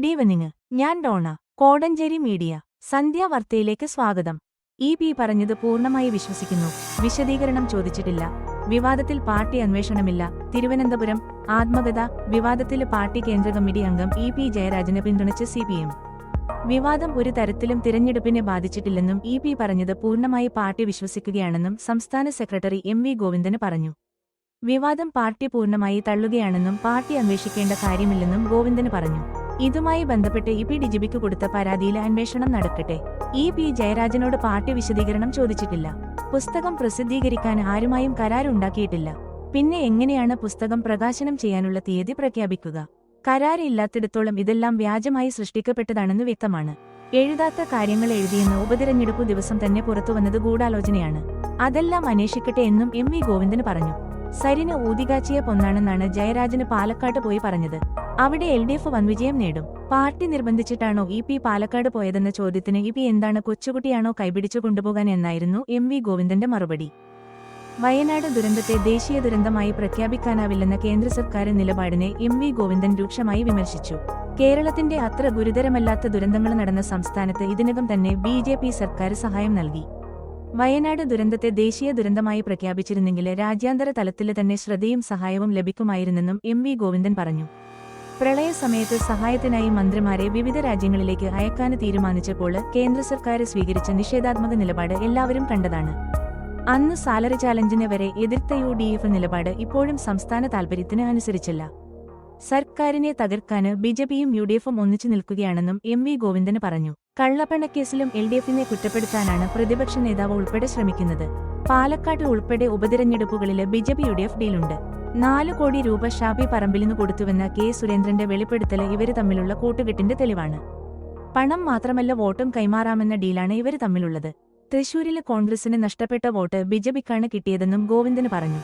Good evening. ഞാൻ Donna. Kodanchery media. സന്ധ്യാ വാർത്തയിലേക്ക് സ്വാഗതം. ഇ.പി. പറഞ്ഞത് പൂർണ്ണമായി വിശ്വസിക്കുന്നു. വിശദീകരണം ചോദിച്ചിട്ടില്ല. വിവാദത്തിൽ പാർട്ടി അന്വേഷണമില്ല. തിരുവനന്തപുരം. ആത്മകഥ വിവാദത്തില് പാർട്ടി കേന്ദ്ര കമ്മിറ്റി അംഗം ഇ.പി. ജയരാജനെ പിന്തുണച്ച് സി.പി.എം. വിവാദം ഒരു തരത്തിലും തിരഞ്ഞെടുപ്പിനെ ബാധിച്ചിട്ടില്ലെന്നും ഇ.പി. പറഞ്ഞത് പൂർണ്ണമായി പാർട്ടി വിശ്വസിക്കുകയാണെന്നും സംസ്ഥാന സെക്രട്ടറി എം.വി. ഗോവിന്ദന് പറഞ്ഞു. വിവാദം പാർട്ടി പൂർണ്ണമായി തള്ളുകയാണെന്നും പാർട്ടി അന്വേഷിക്കേണ്ട കാര്യമില്ലെന്നും ഗോവിന്ദന് പറഞ്ഞു. ഇതുമായി ബന്ധപ്പെട്ട് ഇ.പി. ഡിജിപിക്ക് കൊടുത്ത പരാതിയിൽ അന്വേഷണം നടക്കട്ടെ. ഇ.പി. ജയരാജനോട് പാർട്ടി വിശദീകരണം ചോദിച്ചിട്ടില്ല. പുസ്തകം പ്രസിദ്ധീകരിക്കാൻ ആരുമായും കരാറുണ്ടാക്കിയിട്ടില്ല. പിന്നെ എങ്ങനെയാണ് പുസ്തകം പ്രകാശനം ചെയ്യാനുള്ള തീയതി പ്രഖ്യാപിക്കുക? കരാറില്ലാത്തിടത്തോളം ഇതെല്ലാം വ്യാജമായി സൃഷ്ടിക്കപ്പെട്ടതാണെന്ന് വ്യക്തമാണ്. എഴുതാത്ത കാര്യങ്ങൾ എഴുതിയെന്ന് ഉപതിരഞ്ഞെടുപ്പു ദിവസം തന്നെ പുറത്തുവന്നത് ഗൂഢാലോചനയാണ്. അതെല്ലാം അന്വേഷിക്കട്ടെ എന്നും എം.വി. ഗോവിന്ദന് പറഞ്ഞു. സരിന് ഊതികാച്ചിയ പൊന്നാണെന്നാണ് ജയരാജന് പാലക്കാട് പോയി പറഞ്ഞത്. അവിടെ എൽ.ഡി.എഫ് വൻവിജയം നേടും. പാർട്ടി നിർബന്ധിച്ചിട്ടാണോ ഇ.പി. പാലക്കാട് പോയതെന്ന ചോദ്യത്തിന് ഇ.പി. എന്താണ് കൊച്ചുകുട്ടിയാണോ കൈപിടിച്ചു കൊണ്ടുപോകാൻ എന്നായിരുന്നു എം.വി. ഗോവിന്ദന്റെ മറുപടി. വയനാട് ദുരന്തത്തെ ദേശീയ ദുരന്തമായി പ്രഖ്യാപിക്കാനാവില്ലെന്ന കേന്ദ്ര സർക്കാർ നിലപാടിനെ എം.വി. ഗോവിന്ദൻ രൂക്ഷമായി വിമർശിച്ചു. കേരളത്തിന്റെ അത്ര ഗുരുതരമല്ലാത്ത ദുരന്തങ്ങൾ നടന്ന സംസ്ഥാനത്ത് ഇതിനകം തന്നെ ബി.ജെ.പി. സർക്കാർ സഹായം നൽകി. വയനാട് ദുരന്തത്തെ ദേശീയ ദുരന്തമായി പ്രഖ്യാപിച്ചിരുന്നെങ്കിൽ രാജ്യാന്തര തലത്തില് തന്നെ ശ്രദ്ധയും സഹായവും ലഭിക്കുമായിരുന്നെന്നും എം.വി. ഗോവിന്ദൻ പറഞ്ഞു. പ്രളയ സമയത്ത് സഹായത്തിനായി മന്ത്രിമാരെ വിവിധ രാജ്യങ്ങളിലേക്ക് അയക്കാന് തീരുമാനിച്ചപ്പോൾ കേന്ദ്ര സർക്കാർ സ്വീകരിച്ച നിഷേധാത്മക നിലപാട് എല്ലാവരും കണ്ടതാണ്. അന്ന് സാലറി ചാലഞ്ചിനെ വരെ എതിർത്ത യു.ഡി.എഫ് നിലപാട് ഇപ്പോഴും സംസ്ഥാന താൽപര്യത്തിന് അനുസരിച്ചില്ല. സർക്കാരിനെ തകർക്കാന് ബി.ജെ.പിയും യു.ഡി.എഫും ഒന്നിച്ചു നിൽക്കുകയാണെന്നും എം.വി. ഗോവിന്ദന് പറഞ്ഞു. കള്ളപ്പണക്കേസിലും എൽ.ഡി.എഫിനെ കുറ്റപ്പെടുത്താനാണ് പ്രതിപക്ഷ നേതാവ് ഉൾപ്പെടെ ശ്രമിക്കുന്നത്. പാലക്കാട് ഉൾപ്പെടെ ഉപതിരഞ്ഞെടുപ്പുകളില് ബി.ജെ.പി. യു.ഡി.എഫ് ഡീലുണ്ട്. 4 കോടി രൂപ ഷാഫി പറമ്പിലിന് കൊടുത്തുവെന്ന കെ. സുരേന്ദ്രന്റെ വെളിപ്പെടുത്തല് ഇവര് തമ്മിലുള്ള കൂട്ടുകെട്ടിന്റെ തെളിവാണ്. പണം മാത്രമല്ല വോട്ടും കൈമാറാമെന്ന ഡീലാണ് ഇവര് തമ്മിലുള്ളത്. തൃശൂരില് കോൺഗ്രസിന് നഷ്ടപ്പെട്ട വോട്ട് ബി.ജെ.പിക്കാണ് കിട്ടിയതെന്നും ഗോവിന്ദന് പറഞ്ഞു.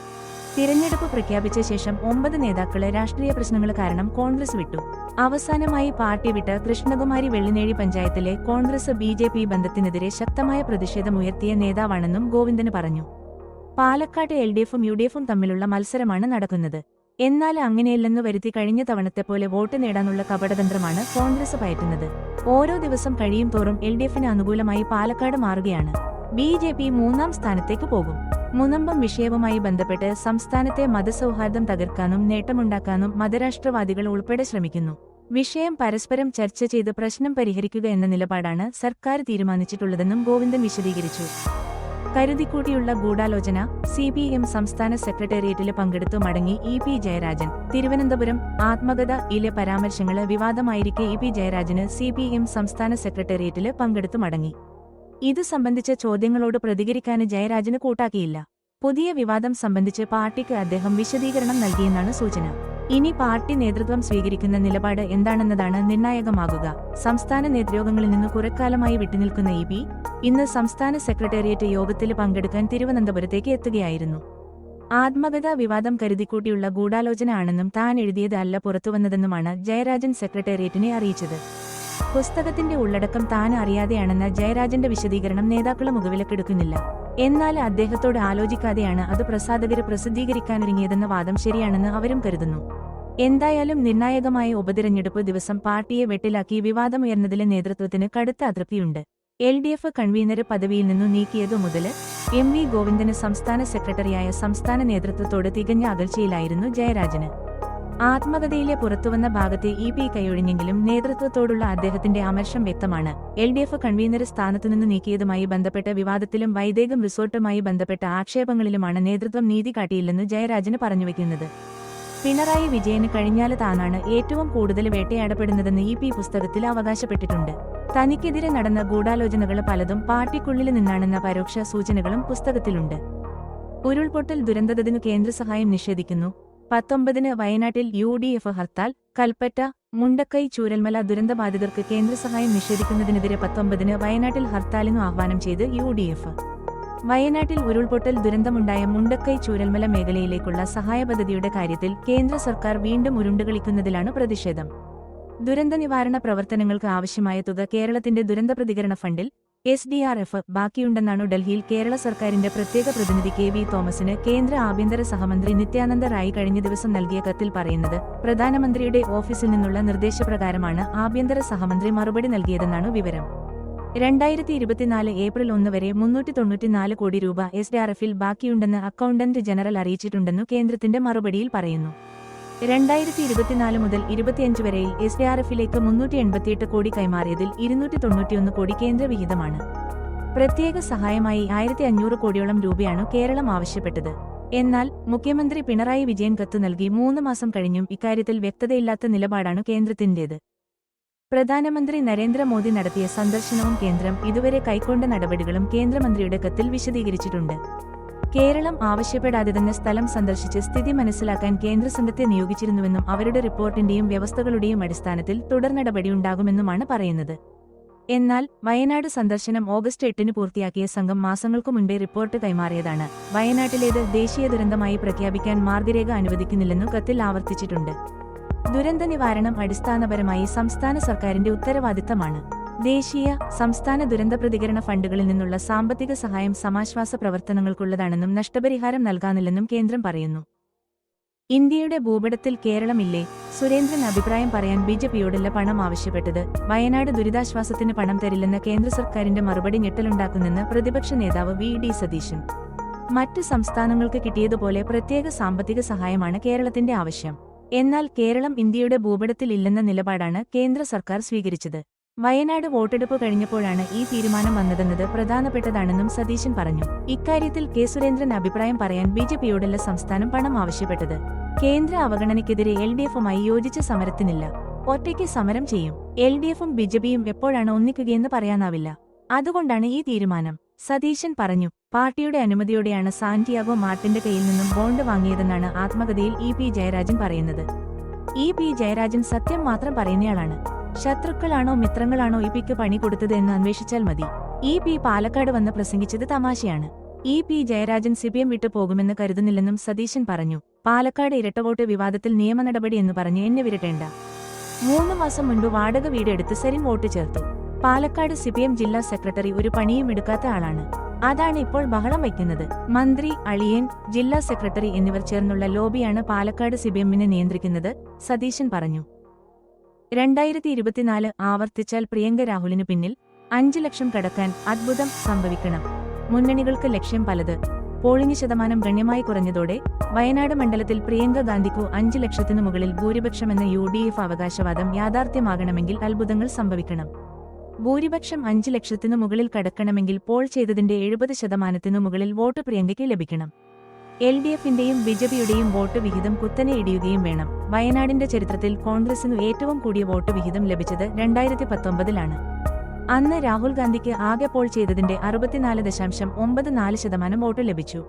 തിരഞ്ഞെടുപ്പ് പ്രഖ്യാപിച്ച ശേഷം 9 നേതാക്കള് രാഷ്ട്രീയ പ്രശ്നങ്ങൾ കാരണം കോൺഗ്രസ് വിട്ടു. അവസാനമായി പാർട്ടി വിട്ട കൃഷ്ണകുമാരി വെള്ളിനേഴി പഞ്ചായത്തിലെ കോൺഗ്രസ് ബി.ജെ.പി. ബന്ധത്തിനെതിരെ ശക്തമായ പ്രതിഷേധമുയർത്തിയ നേതാവാണെന്നും ഗോവിന്ദന് പറഞ്ഞു. പാലക്കാട് എൽ.ഡി.എഫും യു.ഡി.എഫും തമ്മിലുള്ള മത്സരമാണ് നടക്കുന്നത്. എന്നാൽ അങ്ങനെയല്ലെന്ന് വരുത്തി കഴിഞ്ഞ തവണത്തെപ്പോലെ വോട്ട് നേടാനുള്ള കപടതന്ത്രമാണ് കോൺഗ്രസ് പയറ്റുന്നത്. ഓരോ ദിവസം കഴിയും തോറും എൽ.ഡി.എഫിന് അനുകൂലമായി പാലക്കാട് മാറുകയാണ്. ബി.ജെ.പി. 3ാം സ്ഥാനത്തേക്ക് പോകും. മുനമ്പം വിഷയവുമായി ബന്ധപ്പെട്ട് സംസ്ഥാനത്തെ മതസൗഹാർദ്ദം തകർക്കാനും നേട്ടമുണ്ടാക്കാനും മതരാഷ്ട്രവാദികൾ ഉൾപ്പെടെ ശ്രമിക്കുന്നു. വിഷയം പരസ്പരം ചർച്ച ചെയ്ത് പ്രശ്നം പരിഹരിക്കുക എന്ന നിലപാടാണ് സർക്കാർ തീരുമാനിച്ചിട്ടുള്ളതെന്നും ഗോവിന്ദൻ വിശദീകരിച്ചു. കരുതിക്കൂട്ടിയുള്ള ഗൂഢാലോചന. സി.പി.എം. സംസ്ഥാന സെക്രട്ടേറിയറ്റില് പങ്കെടുത്തു മടങ്ങി ഇ.പി. ജയരാജൻ. തിരുവനന്തപുരം. ആത്മകഥ യിലെ പരാമർശങ്ങള് വിവാദമായിരിക്കെ ഇ.പി. ജയരാജന് സി.പി.എം. സംസ്ഥാന സെക്രട്ടേറിയറ്റില് പങ്കെടുത്തു മടങ്ങി. ഇതു സംബന്ധിച്ച ചോദ്യങ്ങളോട് പ്രതികരിക്കാന് ജയരാജന് കൂട്ടാക്കിയില്ല. പുതിയ വിവാദം സംബന്ധിച്ച് പാർട്ടിക്ക് അദ്ദേഹം വിശദീകരണം നൽകിയെന്നാണ് സൂചന. ഇനി പാർട്ടി നേതൃത്വം സ്വീകരിക്കുന്ന നിലപാട് എന്താണെന്നതാണ് നിർണായകമാകുക. സംസ്ഥാന നേതൃയോഗങ്ങളിൽ നിന്ന് കുറെക്കാലമായി വിട്ടുനിൽക്കുന്ന ഇ.പി. ഇന്ന് സംസ്ഥാന സെക്രട്ടേറിയറ്റ് യോഗത്തില് പങ്കെടുക്കാൻ തിരുവനന്തപുരത്തേക്ക് എത്തുകയായിരുന്നു. ആത്മകഥ വിവാദം കരുതിക്കൂട്ടിയുള്ള ഗൂഢാലോചന ആണെന്നും താൻ എഴുതിയത് അല്ല പുറത്തുവന്നതെന്നുമാണ് ജയരാജൻ സെക്രട്ടേറിയറ്റിനെ അറിയിച്ചത്. പുസ്തകത്തിന്റെ ഉള്ളടക്കം താൻ അറിയാതെയാണെന്ന ജയരാജന്റെ വിശദീകരണം നേതാക്കള് മുഖവിലക്കെടുക്കുന്നില്ല. എന്നാൽ അദ്ദേഹത്തോട് ആലോചിക്കാതെയാണ് അത് പ്രസാധകര് പ്രസിദ്ധീകരിക്കാനൊരുങ്ങിയതെന്ന വാദം ശരിയാണെന്ന് അവരും കരുതുന്നു. എന്തായാലും നിർണായകമായ ഉപതിരഞ്ഞെടുപ്പ് ദിവസം പാർട്ടിയെ വെട്ടിലാക്കി വിവാദമുയർന്നതിലെ നേതൃത്വത്തിന് കടുത്ത അതൃപ്തിയുണ്ട്. എൽ.ഡി.എഫ് കൺവീനര് പദവിയിൽ നിന്നു നീക്കിയതു മുതല് എം.വി. ഗോവിന്ദന് സംസ്ഥാന സെക്രട്ടറിയായ സംസ്ഥാന നേതൃത്വത്തോട് തികഞ്ഞ അകൽച്ചയിലായിരുന്നു ജയരാജന്. ആത്മകഥയിലെ പുറത്തുവന്ന ഭാഗത്തെ ഇ.പി. കൈയൊഴിഞ്ഞെങ്കിലും നേതൃത്വത്തോടുള്ള അദ്ദേഹത്തിന്റെ അമർഷം വ്യക്തമാണ്. എൽ.ഡി.എഫ് കൺവീനർ സ്ഥാനത്തുനിന്ന് നീക്കിയതുമായി ബന്ധപ്പെട്ട വിവാദത്തിലും വൈദേകം റിസോർട്ടുമായി ബന്ധപ്പെട്ട ആക്ഷേപങ്ങളിലുമാണ് നേതൃത്വം നീതി കാട്ടിയില്ലെന്ന് ജയരാജന് പറഞ്ഞുവെക്കുന്നത്. പിണറായി വിജയന് കഴിഞ്ഞാല് താനാണ് ഏറ്റവും കൂടുതൽ വേട്ടയാടപ്പെടുന്നതെന്ന് ഇ.പി. പുസ്തകത്തിൽ അവകാശപ്പെട്ടിട്ടുണ്ട്. തനിക്കെതിരെ നടന്ന ഗൂഢാലോചനകള് പലതും പാർട്ടിക്കുള്ളില് നിന്നാണെന്ന പരോക്ഷ സൂചനകളും പുസ്തകത്തിലുണ്ട്. ഉരുൾപൊട്ടൽ ദുരന്തത്തിനു കേന്ദ്രസഹായം നിഷേധിക്കുന്നു. 19-ന് വയനാട്ടിൽ യു.ഡി.എഫ് ഹർത്താൽ. കൽപ്പറ്റ. മുണ്ടക്കൈ ചൂരൽമല ദുരന്തബാധിതർക്ക് കേന്ദ്രസഹായം നിഷേധിക്കുന്നതിനെതിരെ 19-ന് വയനാട്ടിൽ ഹർത്താലിനു ആഹ്വാനം ചെയ്ത് യു.ഡി.എഫ്. വയനാട്ടിൽ ഉരുൾപൊട്ടൽ ദുരന്തമുണ്ടായ മുണ്ടക്കൈ ചൂരൽമല മേഖലയിലേക്കുള്ള സഹായ പദ്ധതിയുടെ കാര്യത്തിൽ കേന്ദ്ര സർക്കാർ വീണ്ടും ഉരുണ്ടുകളിക്കുന്നതിലാണ് പ്രതിഷേധം. ദുരന്തനിവാരണ പ്രവർത്തനങ്ങൾക്ക് ആവശ്യമായ തുക കേരളത്തിന്റെ ദുരന്തപ്രതികരണ ഫണ്ടിൽ SDRF ബാക്കിയുണ്ടെന്നാണു ഡൽഹിയിൽ കേരള സർക്കാരിന്റെ പ്രത്യേക പ്രതിനിധി KV തോമസിന് കേന്ദ്ര ആഭ്യന്തര സഹമന്ത്രി നിത്യാനന്ദ റായ് കഴിഞ്ഞ ദിവസം നൽകിയ കത്തിൽ പറയുന്നത്. പ്രധാനമന്ത്രിയുടെ ഓഫീസിൽ നിന്നുള്ള നിർദ്ദേശപ്രകാരമാണ് ആഭ്യന്തര സഹമന്ത്രി മറുപടി നൽകിയതെന്നാണു വിവരം. 2024 ഏപ്രിൽ 1 വരെ 394 കോടി രൂപ SDRFിൽ ബാക്കിയുണ്ടെന്ന് അക്കൗണ്ടന്റ് ജനറൽ അറിയിച്ചിട്ടുണ്ടെന്നു കേന്ദ്രത്തിന്റെ മറുപടിയിൽ പറയുന്നു. 2024 മുതൽ 25 വരെയിൽ SDRFിലേക്ക് 388 കോടി കൈമാറിയതിൽ 291 കോടി കേന്ദ്ര വിഹിതമാണ്. പ്രത്യേക സഹായമായി 1500 കോടിയോളം രൂപയാണു കേരളം ആവശ്യപ്പെട്ടത്. എന്നാൽ മുഖ്യമന്ത്രി പിണറായി വിജയൻ കത്തു നൽകി 3 മാസം കഴിഞ്ഞും ഇക്കാര്യത്തിൽ വ്യക്തതയില്ലാത്ത നിലപാടാണു കേന്ദ്രത്തിന്റേത്. പ്രധാനമന്ത്രി നരേന്ദ്രമോദി നടത്തിയ സന്ദർശനവും കേന്ദ്രം ഇതുവരെ കൈക്കൊണ്ട നടപടികളും കേന്ദ്രമന്ത്രിയുടെ കത്തിൽ വിശദീകരിച്ചിട്ടുണ്ട്. കേരളം ആവശ്യപ്പെടാതെ തന്നെ സ്ഥലം സന്ദർശിച്ച് സ്ഥിതി മനസ്സിലാക്കാൻ കേന്ദ്രസംഘത്തെ നിയോഗിച്ചിരുന്നുവെന്നും അവരുടെ റിപ്പോർട്ടിന്റെയും വ്യവസ്ഥകളുടെയും അടിസ്ഥാനത്തിൽ തുടർനടപടിയുണ്ടാകുമെന്നുമാണ് പറയുന്നത്. എന്നാൽ വയനാട് സന്ദർശനം ഓഗസ്റ്റ് 8 പൂർത്തിയാക്കിയ സംഘം മാസങ്ങൾക്കു മുൻപേ റിപ്പോർട്ട് കൈമാറിയതാണ്. വയനാട്ടിലേത് ദേശീയ ദുരന്തമായി പ്രഖ്യാപിക്കാൻ മാർഗരേഖ അനുവദിക്കുന്നില്ലെന്നു കത്തിൽ ആവർത്തിച്ചിട്ടുണ്ട്. ദുരന്ത നിവാരണം അടിസ്ഥാനപരമായി സംസ്ഥാന സർക്കാരിന്റെ ഉത്തരവാദിത്തമാണ്. ദേശീയ, സംസ്ഥാന ദുരന്ത പ്രതികരണ ഫണ്ടുകളിൽ നിന്നുള്ള സാമ്പത്തിക സഹായം സമാശ്വാസ പ്രവർത്തനങ്ങൾക്കുള്ളതാണെന്നും നഷ്ടപരിഹാരം നൽകാനില്ലെന്നും കേന്ദ്രം പറയുന്നു. ഇന്ത്യയുടെ ഭൂപടത്തിൽ കേരളമില്ലേ? സുരേന്ദ്രൻ അഭിപ്രായം പറയാൻ BJPയോടല്ല പണം ആവശ്യപ്പെട്ടത്. വയനാട് ദുരിതാശ്വാസത്തിന് പണം തരില്ലെന്ന കേന്ദ്ര സർക്കാരിന്റെ മറുപടി ഞെട്ടലുണ്ടാക്കുന്നെന്ന് പ്രതിപക്ഷ നേതാവ് VD സതീശൻ. മറ്റു സംസ്ഥാനങ്ങൾക്ക് കിട്ടിയതുപോലെ പ്രത്യേക സാമ്പത്തിക സഹായമാണ് കേരളത്തിന്റെ ആവശ്യം. എന്നാൽ കേരളം ഇന്ത്യയുടെ ഭൂപടത്തിൽ ഇല്ലെന്ന നിലപാടാണ് കേന്ദ്ര സർക്കാർ സ്വീകരിച്ചത്. വയനാട് വോട്ടെടുപ്പ് കഴിഞ്ഞപ്പോഴാണ് ഈ തീരുമാനം വന്നതെന്നത് പ്രധാനപ്പെട്ടതാണെന്നും സതീശൻ പറഞ്ഞു. ഇക്കാര്യത്തിൽ കെ സുരേന്ദ്രൻ അഭിപ്രായം പറയാൻ BJPയോടല്ല സംസ്ഥാനം പണം ആവശ്യപ്പെട്ടത്. കേന്ദ്ര അവഗണനയ്ക്കെതിരെ LDFുമായി യോജിച്ച സമരത്തിനില്ല. ഒറ്റയ്ക്ക് സമരം ചെയ്യും. LDFും BJPയും എപ്പോഴാണ് ഒന്നിക്കുകയെന്ന് പറയാനാവില്ല. അതുകൊണ്ടാണ് ഈ തീരുമാനം. സതീശൻ പറഞ്ഞു. പാർട്ടിയുടെ അനുമതിയോടെയാണ് സാന്റിയാഗോ മാർട്ടിന്റെ കയ്യിൽ നിന്നും ബോണ്ട് വാങ്ങിയതെന്നാണ് ആത്മകഥയിൽ EP ജയരാജൻ പറയുന്നത്. EP ജയരാജൻ സത്യം മാത്രം പറയുന്നയാളാണ്. ശത്രുക്കളാണോ മിത്രങ്ങളാണോ EPക്ക് പണി കൊടുത്തത് എന്ന് അന്വേഷിച്ചാൽ മതി. EP പാലക്കാട് വന്ന് പ്രസംഗിച്ചത് തമാശയാണ്. EP ജയരാജൻ CPM വിട്ടു പോകുമെന്ന് കരുതുന്നില്ലെന്നും സതീശൻ പറഞ്ഞു. പാലക്കാട് ഇരട്ടവോട്ട് വിവാദത്തിൽ നിയമനടപടി എന്ന് പറഞ്ഞ് എന്നെ വിരട്ടേണ്ട. 3 മാസം മുൻപ് വാടക വീട് എടുത്ത് സരിൻ വോട്ട് ചേർത്തു. പാലക്കാട് CPM ജില്ലാ സെക്രട്ടറി ഒരു പണിയും എടുക്കാത്ത ആളാണ്. അതാണ് ഇപ്പോൾ ബഹളം വയ്ക്കുന്നത്. മന്ത്രി, അളിയൻ, ജില്ലാ സെക്രട്ടറി എന്നിവർ ചേർന്നുള്ള ലോബിയാണ് പാലക്കാട് CPMനെ നിയന്ത്രിക്കുന്നത്, സതീശൻ പറഞ്ഞു. 2024 ആവർത്തിച്ചാൽ പ്രിയങ്ക രാഹുലിനു പിന്നിൽ 5 ലക്ഷം കടക്കാൻ അദ്ഭുതം സംഭവിക്കണം. മുന്നണികൾക്ക് ലക്ഷ്യം പലത്. പോളിംഗ് ശതമാനം ഗണ്യമായി കുറഞ്ഞതോടെ വയനാട് മണ്ഡലത്തിൽ പ്രിയങ്ക ഗാന്ധിക്കു 5 ലക്ഷത്തിനു മുകളിൽ ഭൂരിപക്ഷമെന്ന UDF അവകാശവാദം യാഥാർത്ഥ്യമാകണമെങ്കിൽ അത്ഭുതങ്ങൾ സംഭവിക്കണം. ഭൂരിപക്ഷം 5 ലക്ഷത്തിനു മുകളിൽ കടക്കണമെങ്കിൽ പോൾ ചെയ്തതിന്റെ 70% മുകളിൽ വോട്ട് പ്രിയങ്കയ്ക്ക് ലഭിക്കണം. LDFന്റെയും BJPയുടെയും വോട്ട് വിഹിതം കുത്തനെ ഇടിയുകയും വേണം. വയനാടിന്റെ ചരിത്രത്തിൽ കോൺഗ്രസിനു ഏറ്റവും കൂടിയ വോട്ട് വിഹിതം ലഭിച്ചത് 2019-ലാണ്. അന്ന് രാഹുൽ ഗാന്ധിക്ക് ആകെ പോൾ ചെയ്തതിന്റെ 64.94% വോട്ട് ലഭിച്ചു.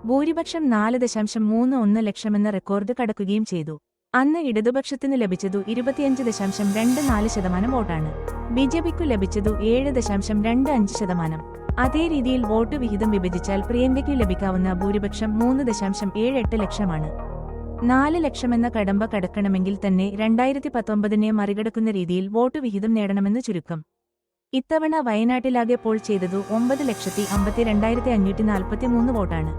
ഭൂരിപക്ഷം 4.31 ലക്ഷമെന്ന റെക്കോർഡ് കടക്കുകയും ചെയ്തു. അന്ന് ഇടതുപക്ഷത്തിനു ലഭിച്ചതു 25.24% വോട്ടാണ്. BJPക്കു ലഭിച്ചതു 7.25%. അതേ രീതിയിൽ വോട്ട് വിഹിതം വിഭജിച്ചാൽ പ്രിയങ്കയ്ക്കു ലഭിക്കാവുന്ന ഭൂരിപക്ഷം 3.78 ലക്ഷമാണ്. 4 ലക്ഷമെന്ന കടമ്പ കടക്കണമെങ്കിൽ തന്നെ 2019-നെ മറികടക്കുന്ന രീതിയിൽ വോട്ട് വിഹിതം നേടണമെന്ന് ചുരുക്കം. ഇത്തവണ വയനാട്ടിലാകെ പോൾ ചെയ്തതു 9,52,543 വോട്ടാണ്.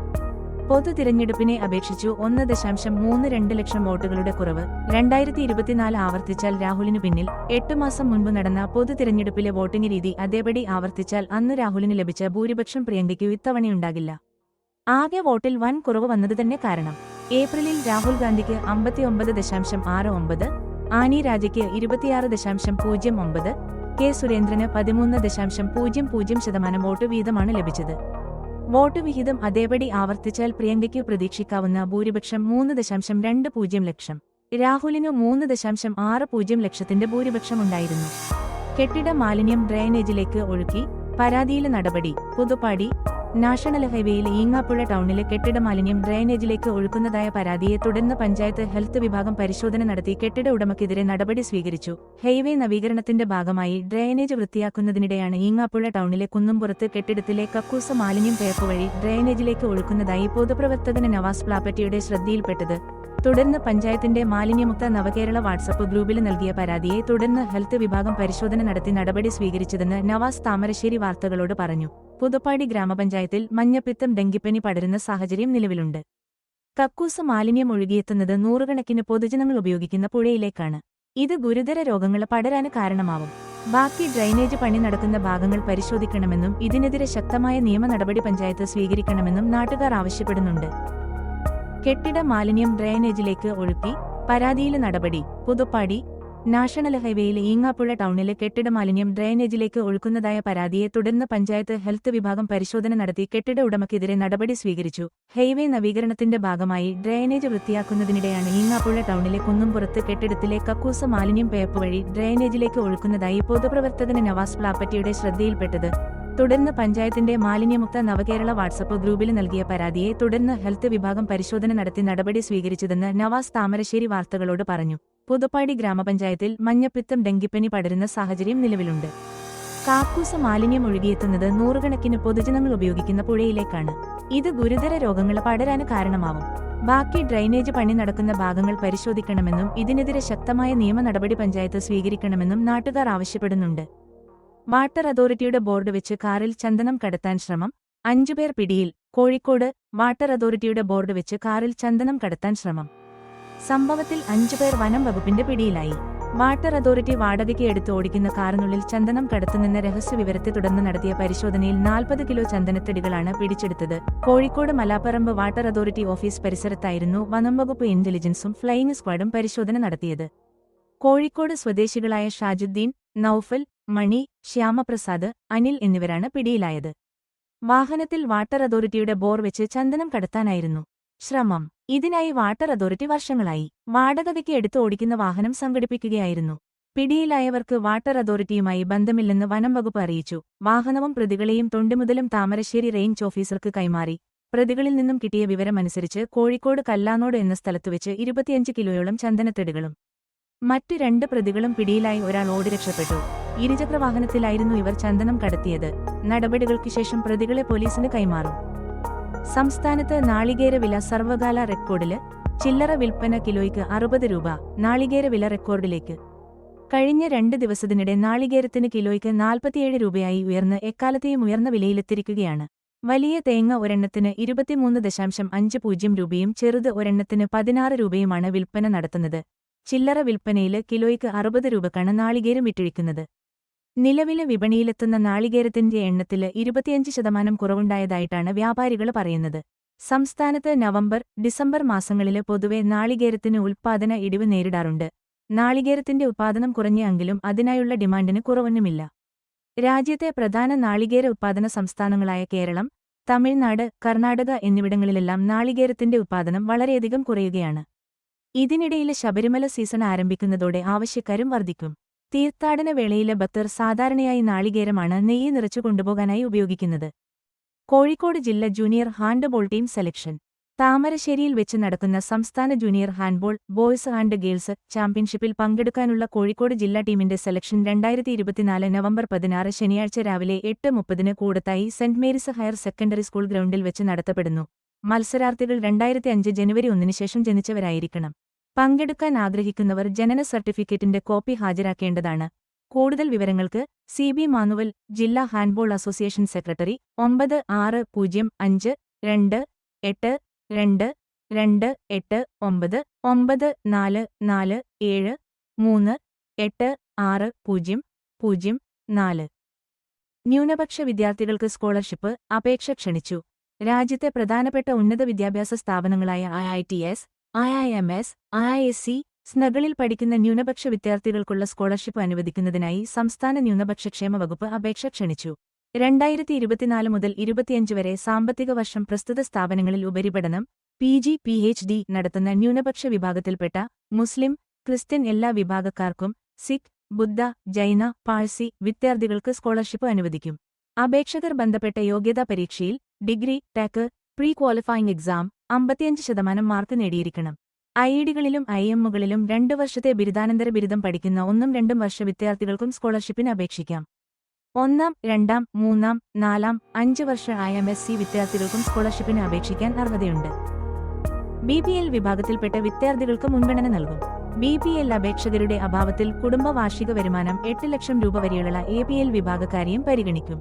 പൊതു തിരഞ്ഞെടുപ്പിനെ അപേക്ഷിച്ചു 1.32 ലക്ഷം വോട്ടുകളുടെ കുറവ്. 2024 ആവർത്തിച്ചാൽ രാഹുലിനു പിന്നിൽ. 8 മാസം മുൻപ് നടന്ന പൊതു തിരഞ്ഞെടുപ്പിലെ വോട്ടിംഗ് രീതി അതേപടി ആവർത്തിച്ചാൽ അന്ന് രാഹുലിന് ലഭിച്ച ഭൂരിപക്ഷം പ്രിയങ്കയ്ക്കു ഇത്തവണയുണ്ടാകില്ല. ആകെ വോട്ടിൽ വൻ കുറവ് വന്നത് തന്നെ കാരണം. ഏപ്രിലിൽ രാഹുൽ ഗാന്ധിക്ക് 59.69, ആനി രാജയ്ക്ക് 26.09, കെ സുരേന്ദ്രന് 13.00% വോട്ട് വീതമാണ് ലഭിച്ചത്. വോട്ട് വിഹിതം അതേപടി ആവർത്തിച്ചാൽ പ്രിയങ്കയ്ക്കു പ്രതീക്ഷിക്കാവുന്ന ഭൂരിപക്ഷം 3.20 ലക്ഷം. രാഹുലിനു 3.60 ലക്ഷത്തിന്റെ ഭൂരിപക്ഷമുണ്ടായിരുന്നു. കെട്ടിട മാലിന്യം ഡ്രെയിനേജിലേക്ക് ഒഴുക്കി, പരാതിയിലെ നടപടി. പുതുപ്പാടി നാഷണൽ ഹൈവേയിൽ ഈങ്ങാപ്പുഴ ടൗണിലെ കെട്ടിട മാലിന്യം ഡ്രെയിനേജിലേക്ക് ഒഴുക്കുന്നതായ പരാതിയെ തുടർന്ന് പഞ്ചായത്ത് ഹെൽത്ത് വിഭാഗം പരിശോധന നടത്തി കെട്ടിട ഉടമയ്ക്കെതിരെ നടപടി സ്വീകരിച്ചു. ഹൈവേ നവീകരണത്തിന്റെ ഭാഗമായി ഡ്രെയിനേജ് വൃത്തിയാക്കുന്നതിനിടെയാണ് ഈങ്ങാപ്പുഴ ടൗണിലെ കുന്നുംപുറത്ത് കെട്ടിടത്തിലെ കക്കൂസ മാലിന്യം പൈപ്പ് വഴി ഡ്രെയിനേജിലേക്ക് ഒഴുക്കുന്നതായി പൊതുപ്രവർത്തകൻ നവാസ് പ്ലാപ്പറ്റിയുടെ ശ്രദ്ധയിൽപ്പെട്ടത്. തുടർന്ന് പഞ്ചായത്തിന്റെ മാലിന്യമുക്ത നവകേരള വാട്സപ്പ് ഗ്രൂപ്പിൽ നൽകിയ പരാതിയെ തുടർന്ന് ഹെൽത്ത് വിഭാഗം പരിശോധന നടത്തി നടപടി സ്വീകരിച്ചതെന്ന് നവാസ് താമരശ്ശേരി വാർത്തകളോട് പറഞ്ഞു. പുതുപ്പാടി ഗ്രാമപഞ്ചായത്തിൽ മഞ്ഞപ്പിത്തം ഡെങ്കിപ്പനി പടരുന്ന സാഹചര്യം നിലവിലുണ്ട്. കക്കൂസ് മാലിന്യം ഒഴുകിയെത്തുന്നത് നൂറുകണക്കിന് പൊതുജനങ്ങൾ ഉപയോഗിക്കുന്ന പുഴയിലേക്കാണ്. ഇത് ഗുരുതര രോഗങ്ങൾ പടരാന് കാരണമാവും. ബാക്കി ഡ്രൈനേജ് പണി നടക്കുന്ന ഭാഗങ്ങൾ പരിശോധിക്കണമെന്നും ഇതിനെതിരെ ശക്തമായ നിയമ നടപടി പഞ്ചായത്ത് സ്വീകരിക്കണമെന്നും നാട്ടുകാർ ആവശ്യപ്പെടുന്നുണ്ട്. കെട്ടിട മാലിന്യം ഡ്രൈനേജിലേക്ക് ഒഴുക്കി പരാതിയിൽ നടപടി. പുതുപ്പാടി നാഷണൽ ഹൈവേയിൽ ഈങ്ങാപ്പുഴ ടൗണില് കെട്ടിട മാലിന്യം ഡ്രൈനേജിലേക്ക് ഒഴുക്കുന്നതായ പരാതിയെ തുടർന്ന് പഞ്ചായത്ത് ഹെൽത്ത് വിഭാഗം പരിശോധന നടത്തി കെട്ടിട ഉടമയ്ക്കെതിരെ നടപടി സ്വീകരിച്ചു. ഹൈവേ നവീകരണത്തിന്റെ ഭാഗമായി ഡ്രൈനേജ് വൃത്തിയാക്കുന്നതിനിടെയാണ് ഈങ്ങാപ്പുഴ ടൗണിലെ കുന്നുംപുറത്ത് കെട്ടിടത്തിലെ കക്കൂസ് മാലിന്യം പൈപ്പ് വഴി ഡ്രൈനേജിലേക്ക് ഒഴുക്കുന്നതായി പൊതുപ്രവർത്തകന് നവാസ് പ്ലാപ്പറ്റിയുടെ ശ്രദ്ധയിൽപ്പെട്ടത്. തുടർന്ന് പഞ്ചായത്തിന്റെ മാലിന്യമുക്ത നവകേരള വാട്സപ്പ് ഗ്രൂപ്പിൽ നൽകിയ പരാതിയെ തുടർന്ന് ഹെൽത്ത് വിഭാഗം പരിശോധന നടത്തി നടപടി സ്വീകരിച്ചതെന്ന് നവാസ് താമരശ്ശേരി വാർത്തകളോട് പറഞ്ഞു. പുതുപ്പാടി ഗ്രാമപഞ്ചായത്തിൽ മഞ്ഞപ്പിത്തം ഡെങ്കിപ്പനി പടരുന്ന സാഹചര്യം നിലവിലുണ്ട്. കക്കൂസ് മാലിന്യം ഒഴുകിയെത്തുന്നത് നൂറുകണക്കിന് പൊതുജനങ്ങൾ ഉപയോഗിക്കുന്ന പുഴയിലേക്കാണ്. ഇത് ഗുരുതര രോഗങ്ങൾ പടരാന് കാരണമാവും. ബാക്കി ഡ്രൈനേജ് പണി നടക്കുന്ന ഭാഗങ്ങൾ പരിശോധിക്കണമെന്നും ഇതിനെതിരെ ശക്തമായ നിയമ നടപടി പഞ്ചായത്ത് സ്വീകരിക്കണമെന്നും നാട്ടുകാർ ആവശ്യപ്പെടുന്നുണ്ട്. വാട്ടർ അതോറിറ്റിയുടെ ബോർഡ് വെച്ച് കാറിൽ ചന്ദനം കടത്താൻ ശ്രമം. 5 പേർ പിടിയിൽ. കോഴിക്കോട് വാട്ടർ അതോറിറ്റിയുടെ ബോർഡ് വെച്ച് കാറിൽ ചന്ദനം കടത്താൻ ശ്രമം. സംഭവത്തിൽ 5 പേർ വനം വകുപ്പിന്റെ പിടിയിലായി. വാട്ടർ അതോറിറ്റി വാടകയ്ക്ക് എടുത്ത് ഓടിക്കുന്ന കാറിനുള്ളിൽ ചന്ദനം കടത്തുമെന്ന രഹസ്യവിവരത്തെ തുടർന്ന് നടത്തിയ പരിശോധനയിൽ 40 കിലോ ചന്ദനത്തടികളാണ് പിടിച്ചെടുത്തത്. Kozhikode Malaparamba water authority office പരിസരത്തായിരുന്നു വനംവകുപ്പ് ഇന്റലിജൻസും ഫ്ലൈയിംഗ് സ്ക്വാഡും പരിശോധന നടത്തിയത്. കോഴിക്കോട് സ്വദേശികളായ ഷാജുദ്ദീൻ, നൌഫൽ, മണി, ശ്യാമപ്രസാദ്, അനിൽ എന്നിവരാണ് പിടിയിലായത്. വാഹനത്തിൽ വാട്ടർ അതോറിറ്റിയുടെ ബോർ വെച്ച് ചന്ദനം കടത്താനായിരുന്നു ശ്രമം. ഇതിനായി വാട്ടർ അതോറിറ്റി വർഷങ്ങളായി വാടകയ്ക്ക് എടുത്ത് ഓടിക്കുന്ന വാഹനം സംഘടിപ്പിക്കുകയായിരുന്നു. പിടിയിലായവർക്ക് വാട്ടർ അതോറിറ്റിയുമായി ബന്ധമില്ലെന്ന് വനം വകുപ്പ് അറിയിച്ചു. വാഹനവും പ്രതികളെയും തൊണ്ടിമുതലും താമരശ്ശേരി റേഞ്ച് ഓഫീസർക്ക് കൈമാറി. പ്രതികളിൽ നിന്നും കിട്ടിയ വിവരമനുസരിച്ച് കോഴിക്കോട് കല്ലാനോട് എന്ന സ്ഥലത്തുവെച്ച് 25 കിലോയോളം ചന്ദനത്തടികളും മറ്റ് 2 പ്രതികളും പിടിയിലായി. ഒരാൾ ഓടി രക്ഷപ്പെട്ടു. ഇരുചക്രവാഹനത്തിലായിരുന്നു ഇവർ ചന്ദനം കടത്തിയത്. നടപടികൾക്ക് ശേഷം പ്രതികളെ പോലീസിന് കൈമാറും. സംസ്ഥാനത്ത് നാളികേര വില സർവകാല റെക്കോർഡില്. ചില്ലറ വിൽപ്പന കിലോയ്ക്ക് 60 രൂപ. നാളികേര വില റെക്കോർഡിലേക്ക്. കഴിഞ്ഞ 2 ദിവസത്തിനിടെ നാളികേരത്തിന് കിലോയ്ക്ക് 47 രൂപയായി ഉയർന്ന് എക്കാലത്തെയും ഉയർന്ന വിലയിലെത്തിരിക്കുകയാണ്. വലിയ തേങ്ങ ഒരെണ്ണത്തിന് 23.50 രൂപയും ചെറുത് ഒരെണ്ണത്തിന് 16 രൂപയുമാണ് വിൽപ്പന നടത്തുന്നത്. ചില്ലറ വിൽപ്പനയില് കിലോയ്ക്ക് 60 രൂപക്കാണ് നാളികേരം വിറ്റഴിക്കുന്നത്. നിലവിലെ വിപണിയിലെത്തുന്ന നാളികേരത്തിന്റെ എണ്ണത്തില് 25% കുറവുണ്ടായതായിട്ടാണ് വ്യാപാരികൾ പറയുന്നത്. സംസ്ഥാനത്ത് നവംബർ, ഡിസംബർ മാസങ്ങളില് പൊതുവെ നാളികേരത്തിന് ഉൽപ്പാദന ഇടിവ് നേരിടാറുണ്ട്. നാളികേരത്തിന്റെ ഉത്പാദനം കുറഞ്ഞെങ്കിലും അതിനായുള്ള ഡിമാൻഡിന് കുറവൊന്നുമില്ല. രാജ്യത്തെ പ്രധാന നാളികേര ഉത്പാദന സംസ്ഥാനങ്ങളായ കേരളം, തമിഴ്നാട്, കർണാടക എന്നിവിടങ്ങളിലെല്ലാം നാളികേരത്തിന്റെ ഉത്പാദനം വളരെയധികം കുറയുകയാണ്. ഇതിനിടയില് ശബരിമല സീസൺ ആരംഭിക്കുന്നതോടെ ആവശ്യക്കാരും വർദ്ധിക്കും. തീർത്ഥാടന വേളയിലെ ഭക്തർ സാധാരണയായി നാളികേരമാണ് നെയ്യ് നിറച്ചു കൊണ്ടുപോകാനായി ഉപയോഗിക്കുന്നത്. കോഴിക്കോട് ജില്ല ജൂനിയർ ഹാൻഡ്ബോൾ ടീം സെലക്ഷൻ. താമരശ്ശേരിയിൽ വെച്ച് നടക്കുന്ന സംസ്ഥാന junior handball boys and girls ചാമ്പ്യൻഷിപ്പിൽ പങ്കെടുക്കാനുള്ള കോഴിക്കോട് ജില്ലാ ടീമിന്റെ സെലക്ഷൻ 2024 നവംബർ 16 ശനിയാഴ്ച രാവിലെ 8:30 കൂടത്തായി Saint Mary's Higher Secondary School ഗ്രൗണ്ടിൽ വെച്ച് നടത്തപ്പെടുന്നു. മത്സരാർത്ഥികൾ 2005 ജനുവരി 1 ശേഷം ജനിച്ചവരായിരിക്കണം. പങ്കെടുക്കാൻ ആഗ്രഹിക്കുന്നവർ ജനന സർട്ടിഫിക്കറ്റിന്റെ കോപ്പി ഹാജരാക്കേണ്ടതാണ്. കൂടുതൽ വിവരങ്ങൾക്ക് CB മാനുവൽ, ജില്ലാ ഹാൻഡ്ബോൾ അസോസിയേഷൻ സെക്രട്ടറി, 962828924843860040. ന്യൂനപക്ഷ വിദ്യാർത്ഥികൾക്ക് സ്കോളർഷിപ്പ് അപേക്ഷ ക്ഷണിച്ചു. രാജ്യത്തെ പ്രധാനപ്പെട്ട ഉന്നത വിദ്യാഭ്യാസ സ്ഥാപനങ്ങളായ IITS, IIMS, IISc, സ്നകളിൽ പഠിക്കുന്ന ന്യൂനപക്ഷ വിദ്യാർത്ഥികൾക്കുള്ള സ്കോളർഷിപ്പ് അനുവദിക്കുന്നതിനായി സംസ്ഥാന ന്യൂനപക്ഷക്ഷേമ വകുപ്പ് അപേക്ഷ ക്ഷണിച്ചു. 2024 മുതൽ 25 വരെ സാമ്പത്തിക വർഷം പ്രസ്തുത സ്ഥാപനങ്ങളിൽ ഉപരിപഠനം, PG, PhD നടത്തുന്ന ന്യൂനപക്ഷ വിഭാഗത്തിൽപ്പെട്ട മുസ്ലിം, ക്രിസ്ത്യൻ എല്ലാ വിഭാഗക്കാർക്കും സിഖ്, ബുദ്ധ, ജൈന, പാഴ്സി വിദ്യാർത്ഥികൾക്ക് സ്കോളർഷിപ്പ് അനുവദിക്കും. അപേക്ഷകർ ബന്ധപ്പെട്ട യോഗ്യതാ പരീക്ഷയിൽ degree, tech, pre qualifying exam 55% mark നേടിയിരിക്കണം. IIDകളിലും IIMകളിലും 2 വർഷത്തെ ബിരുദാനന്തര ബിരുദം പഠിക്കുന്ന 1-2 വർഷ വിദ്യാർത്ഥികൾക്കും സ്കോളർഷിപ്പിന് അപേക്ഷിക്കാം. 1, 2, 3, 4, 5 വർഷ IMSc വിദ്യാർത്ഥികൾക്കും സ്കോളർഷിപ്പിന് അപേക്ഷിക്കാൻ അർഹതയുണ്ട്. BPL വിഭാഗത്തിൽപ്പെട്ട വിദ്യാർത്ഥികൾക്ക് മുൻഗണന നൽകും. BPL അപേക്ഷകരുടെ അഭാവത്തിൽ കുടുംബ വാർഷിക വരുമാനം 8 ലക്ഷം രൂപ വരെയുള്ള APL വിഭാഗക്കാരെയും പരിഗണിക്കും.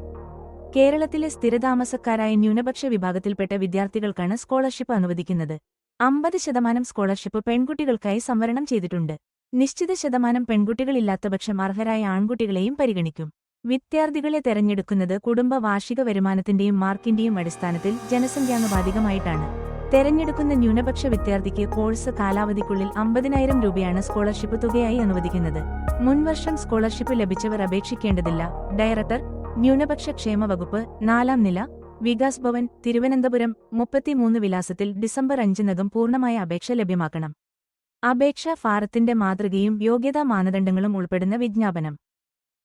കേരളത്തിലെ സ്ഥിരതാമസക്കാരായ ന്യൂനപക്ഷ വിഭാഗത്തിൽപ്പെട്ട വിദ്യാർത്ഥികൾക്കാണ് സ്കോളർഷിപ്പ് അനുവദിക്കുന്നത്. 50% സ്കോളർഷിപ്പ് പെൺകുട്ടികൾക്കായി സംവരണം ചെയ്തിട്ടുണ്ട്. നിശ്ചിത ശതമാനം പെൺകുട്ടികളില്ലാത്തപക്ഷം അർഹരായ ആൺകുട്ടികളെയും പരിഗണിക്കും. വിദ്യാർത്ഥികളെ തെരഞ്ഞെടുക്കുന്നത് കുടുംബ വാർഷിക വരുമാനത്തിന്റെയും മാർക്കിന്റെയും അടിസ്ഥാനത്തിൽ ജനസംഖ്യാനുപാതികമായിട്ടാണ്. തെരഞ്ഞെടുക്കുന്ന ന്യൂനപക്ഷ വിദ്യാർത്ഥിക്ക് കോഴ്സ് കാലാവധിക്കുള്ളിൽ 50,000 രൂപയാണ് സ്കോളർഷിപ്പ് തുകയായി അനുവദിക്കുന്നത്. മുൻവർഷം സ്കോളർഷിപ്പ് ലഭിച്ചവർ അപേക്ഷിക്കേണ്ടതില്ല. ഡയറക്ടർ, ന്യൂനപക്ഷ ക്ഷേമ വകുപ്പ്, 4ാം നില, വികാസ് ഭവൻ, തിരുവനന്തപുരം 33 വിലാസത്തിൽ ഡിസംബർ 5-നകം പൂർണ്ണമായ അപേക്ഷ ലഭ്യമാക്കണം. അപേക്ഷാ ഫാറത്തിന്റെ മാതൃകയും യോഗ്യതാ മാനദണ്ഡങ്ങളും ഉൾപ്പെടുന്ന വിജ്ഞാപനം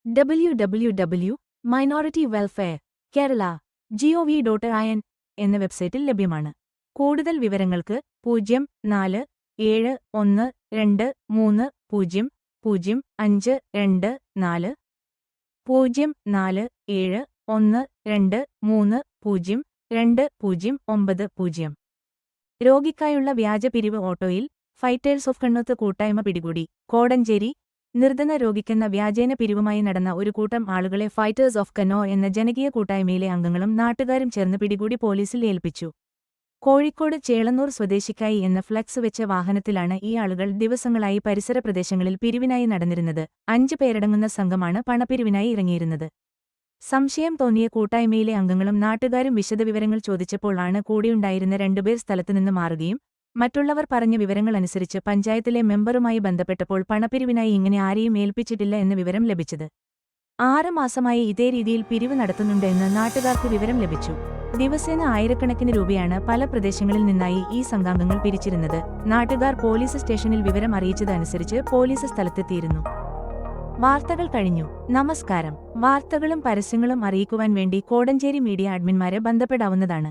www.minorityWelfare.Kerala.gov.in എന്ന വെബ്സൈറ്റിൽ ലഭ്യമാണ്. കൂടുതൽ വിവരങ്ങൾക്ക് 0412300524 0471232090. രോഗിക്കായുള്ള വ്യാജ പിരിവ് ഓട്ടോയിൽ ഫൈറ്റേഴ്സ് ഓഫ് കണ്ണൂത്ത് കൂട്ടായ്മ പിടികൂടി. കോടഞ്ചേരി നിർധന രോഗിക്കെന്ന വ്യാജേന പിരിവുമായി നടന്ന ഒരു കൂട്ടം ആളുകളെ ഫൈറ്റേഴ്സ് ഓഫ് കണ്ണൂർ എന്ന ജനകീയ കൂട്ടായ്മയിലെ അംഗങ്ങളും നാട്ടുകാരും ചേർന്ന് പിടികൂടി പോലീസിൽ ഏൽപ്പിച്ചു. കോഴിക്കോട് ചേളന്നൂർ സ്വദേശിക്കായി എന്ന ഫ്ലക്സ് വെച്ച വാഹനത്തിലാണ് ഈ ആളുകൾ ദിവസങ്ങളായി പരിസര പ്രദേശങ്ങളിൽ പിരിവിനായി നടന്നിരുന്നത്. 5 പേരടങ്ങുന്ന സംഘമാണ് പണപ്പിരിവിനായി ഇറങ്ങിയിരുന്നത്. സംശയം തോന്നിയ കൂട്ടായ്മയിലെ അംഗങ്ങളും നാട്ടുകാരും വിശദവിവരങ്ങൾ ചോദിച്ചപ്പോൾ ആണ് കൂടെയുണ്ടായിരുന്ന 2 പേർ സ്ഥലത്തുനിന്ന് മാറുകയും മറ്റുള്ളവർ പറഞ്ഞ വിവരങ്ങളനുസരിച്ച് പഞ്ചായത്തിലെ മെമ്പറുമായി ബന്ധപ്പെട്ടപ്പോൾ പണപ്പിരിവിനായി ഇങ്ങനെ ആരെയും ഏൽപ്പിച്ചിട്ടില്ല എന്ന വിവരം ലഭിച്ചത്. 6 മാസമായി ഇതേ രീതിയിൽ പിരിവ് നടത്തുന്നുണ്ട് എന്ന് നാട്ടുകാർക്ക് വിവരം ലഭിച്ചു. ദിവസേന ആയിരക്കണക്കിന് രൂപയാണ് പല പ്രദേശങ്ങളിൽ നിന്നായി ഈ സംഘാംഗങ്ങൾ പിരിച്ചിരുന്നത്. നാട്ടുകാർ പോലീസ് സ്റ്റേഷനിൽ വിവരം അറിയിച്ചതനുസരിച്ച് പോലീസ് സ്ഥലത്തെത്തിയിരുന്നു. വാർത്തകൾ കഴിഞ്ഞു. നമസ്കാരം. വാർത്തകളും പരസ്യങ്ങളും അറിയിക്കുവാൻ വേണ്ടി കോടഞ്ചേരി മീഡിയ അഡ്മിന്മാരെ ബന്ധപ്പെടാവുന്നതാണ്.